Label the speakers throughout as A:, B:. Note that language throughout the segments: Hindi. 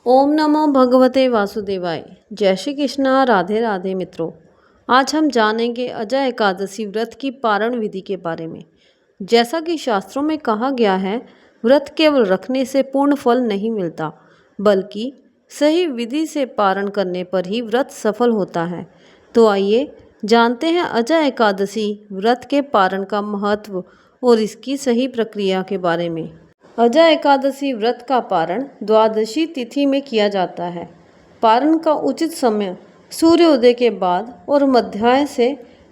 A: ओम नमो भगवते वासुदेवाय। जय श्री कृष्णा। राधे राधे मित्रों, आज हम जानेंगे अजय एकादशी व्रत की पारण विधि के बारे में। जैसा कि शास्त्रों में कहा गया है, व्रत केवल रखने से पूर्ण फल नहीं मिलता, बल्कि सही विधि से पारण करने पर ही व्रत सफल होता है। तो आइए जानते हैं अजय एकादशी व्रत के पारण का महत्व और इसकी सही प्रक्रिया के बारे में। अजय एकादशी व्रत का पारण द्वादशी तिथि में किया जाता है। पारण का उचित समय सूर्योदय के बाद और मध्याह्न से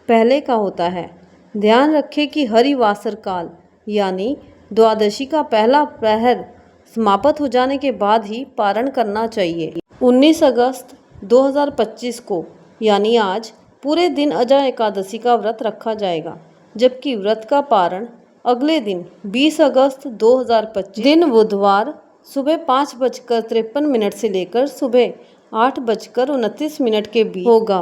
A: पहले का होता है। ध्यान रखें कि हरिवासर काल यानी द्वादशी का पहला प्रहर समाप्त हो जाने के बाद ही पारण करना चाहिए। 19 अगस्त 2025 को यानी आज पूरे दिन अजय एकादशी का व्रत रखा जाएगा, जबकि व्रत का पारण अगले दिन 20 अगस्त 2025 दिन बुधवार सुबह 5:53 से लेकर सुबह 8:29 के बीच होगा।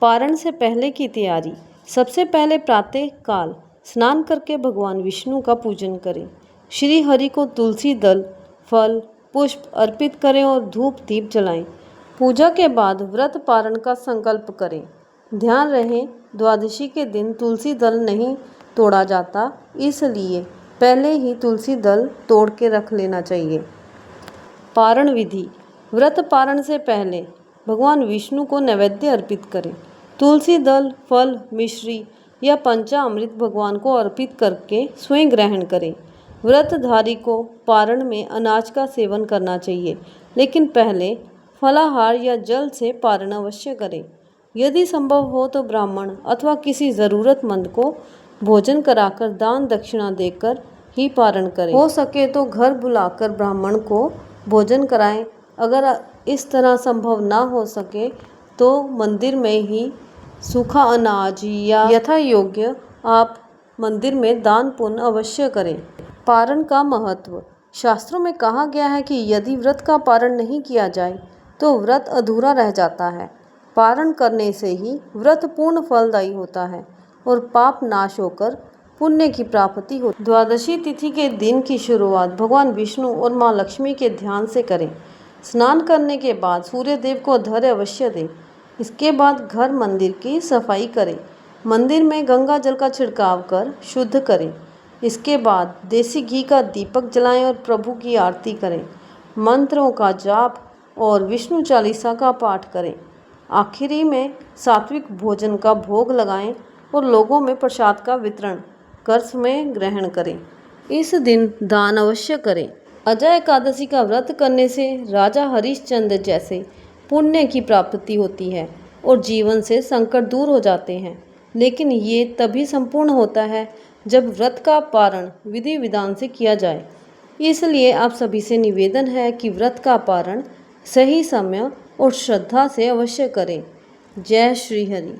A: पारण से पहले की तैयारी। सबसे पहले प्रातः काल स्नान करके भगवान विष्णु का पूजन करें। श्री हरि को तुलसी दल, फल, पुष्प अर्पित करें और धूप दीप जलाएं। पूजा के बाद व्रत पारण का संकल्प करें। ध्यान रहे, द्वादशी के दिन तुलसी दल नहीं तोड़ा जाता, इसलिए पहले ही तुलसी दल तोड़ के रख लेना चाहिए। पारण विधि। व्रत पारण से पहले भगवान विष्णु को नैवेद्य अर्पित करें। तुलसी दल, फल, मिश्री या पंचामृत भगवान को अर्पित करके स्वयं ग्रहण करें। व्रतधारी को पारण में अनाज का सेवन करना चाहिए, लेकिन पहले फलाहार या जल से पारण अवश्य करें। यदि संभव हो तो ब्राह्मण अथवा किसी ज़रूरतमंद को भोजन कराकर दान दक्षिणा देकर ही पारण करें। हो सके तो घर बुलाकर ब्राह्मण को भोजन कराएं। अगर इस तरह संभव ना हो सके तो मंदिर में ही सूखा अनाज या यथा योग्य आप मंदिर में दान पुण्य अवश्य करें। पारण का महत्व। शास्त्रों में कहा गया है कि यदि व्रत का पारण नहीं किया जाए तो व्रत अधूरा रह जाता है। पारण करने से ही व्रत पूर्ण फलदायी होता है और पाप नाश होकर पुण्य की प्राप्ति हो। द्वादशी तिथि के दिन की शुरुआत भगवान विष्णु और माँ लक्ष्मी के ध्यान से करें। स्नान करने के बाद सूर्य देव को अर्घ्य अवश्य दें। इसके बाद घर मंदिर की सफाई करें। मंदिर में गंगा जल का छिड़काव कर शुद्ध करें। इसके बाद देसी घी का दीपक जलाएं और प्रभु की आरती करें। मंत्रों का जाप और विष्णु चालीसा का पाठ करें। आखिरी में सात्विक भोजन का भोग लगाएं और लोगों में प्रसाद का वितरण कर में ग्रहण करें। इस दिन दान अवश्य करें। अजय एकादशी का व्रत करने से राजा हरिश्चंद्र जैसे पुण्य की प्राप्ति होती है और जीवन से संकट दूर हो जाते हैं। लेकिन ये तभी संपूर्ण होता है जब व्रत का पारण विधि विधान से किया जाए। इसलिए आप सभी से निवेदन है कि व्रत का पारण सही समय और श्रद्धा से अवश्य करें। जय श्री हरि।